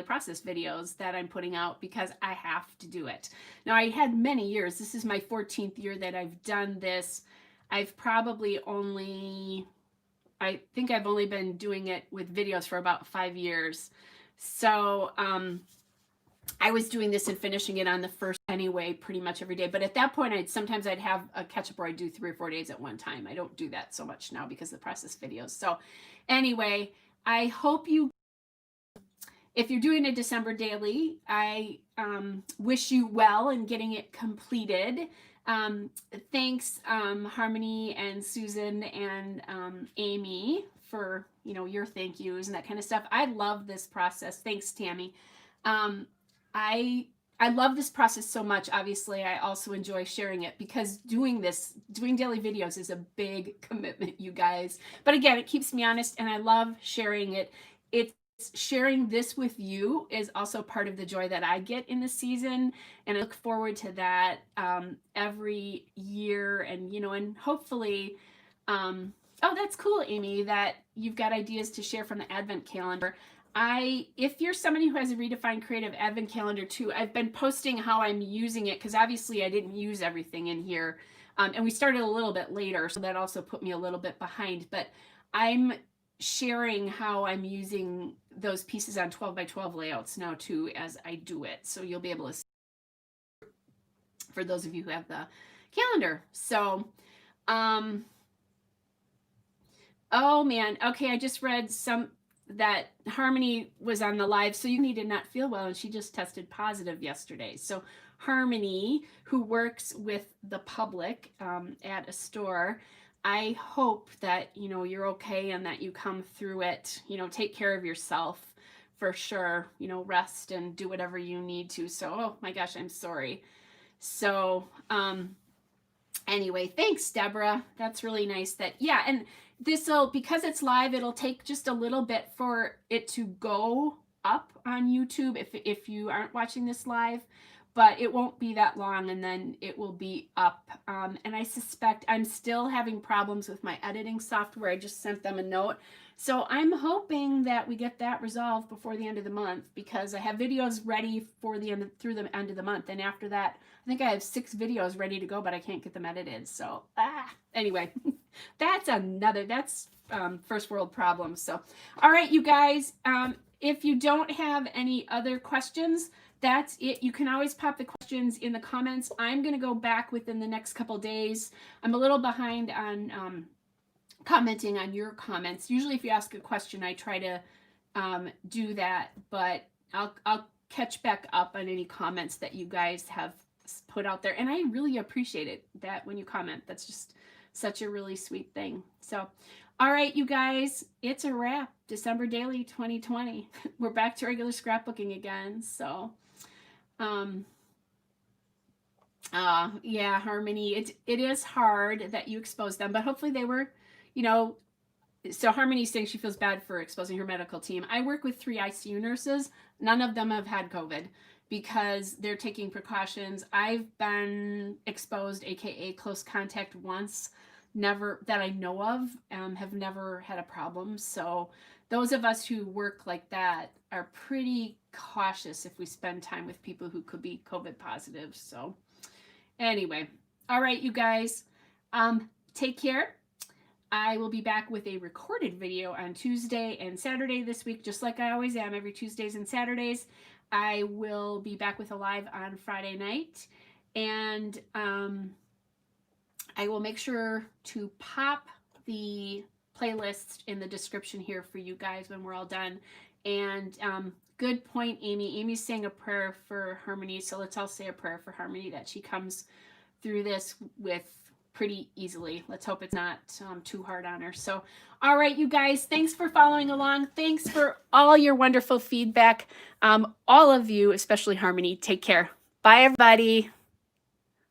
Speaker 1: process videos that I'm putting out, because I have to do it. Now, I had many years. This is my 14th year that I've done this. I've probably only, I think I've only been doing it with videos for about 5 years. So I was doing this and finishing it on the 1st anyway, pretty much every day. But at that point, sometimes I'd have a catch up where I'd do 3 or 4 days at one time. I don't do that so much now because of the process videos. So anyway, I hope you, if you're doing a December daily, I wish you well in getting it completed. Thanks, Harmony and Susan and Amy, for, you know, your thank yous and that kind of stuff. I love this process. Thanks, Tammy. I I love this process so much. Obviously, I also enjoy sharing it because doing daily videos is a big commitment, you guys. But again, it keeps me honest and I love sharing it. It's sharing this with you is also part of the joy that I get in the season. And I look forward to that every year. And, and hopefully, oh, that's cool, Amy, that you've got ideas to share from the Advent calendar. If you're somebody who has a Redefined Creative Advent Calendar too, I've been posting how I'm using it because obviously I didn't use everything in here. And we started a little bit later, so that also put me a little bit behind. But I'm sharing how I'm using those pieces on 12 by 12 layouts now too as I do it. So you'll be able to see for those of you who have the calendar. So, oh man, okay, I just read that Harmony was on the live, so you did not feel well, and she just tested positive yesterday. So Harmony, who works with the public at a store, I hope that you're okay and that you come through it. Take care of yourself for sure. Rest and do whatever you need to. So, oh my gosh, I'm sorry. So, anyway, thanks, Deborah. That's really nice. And because it's live, it'll take just a little bit for it to go up on YouTube if you aren't watching this live, but it won't be that long and then it will be up. And I suspect I'm still having problems with my editing software. I just sent them a note. So I'm hoping that we get that resolved before the end of the month because I have videos ready for through the end of the month. And after that, I think I have 6 videos ready to go, but I can't get them edited. So, anyway, that's first world problems. So, all right, you guys, if you don't have any other questions, that's it. You can always pop the questions in the comments. I'm going to go back within the next couple days. I'm a little behind on commenting on your comments. Usually if you ask a question, I try to do that, but I'll catch back up on any comments that you guys have put out there. And I really appreciate it that when you comment, that's just such a really sweet thing. So, all right, you guys, it's a wrap. December Daily 2020. We're back to regular scrapbooking again. So, yeah, Harmony, it is hard that you exposed them, but hopefully they were, so Harmony's saying she feels bad for exposing her medical team. I work with 3 ICU nurses. None of them have had COVID because they're taking precautions. I've been exposed, aka close contact, once, never that I know of, have never had a problem. So those of us who work like that are pretty cautious if we spend time with people who could be COVID positive. So anyway, all right, you guys, take care. I will be back with a recorded video on Tuesday and Saturday this week, just like I always am every Tuesdays and Saturdays. I will be back with a live on Friday night, and I will make sure to pop the playlist in the description here for you guys when we're all done. And good point, Amy. Amy's saying a prayer for Harmony, so let's all say a prayer for Harmony that she comes through this with pretty easily. Let's hope it's not too hard on her. So, all right, you guys, thanks for following along. Thanks for all your wonderful feedback. All of you, especially Harmony, take care. Bye, everybody.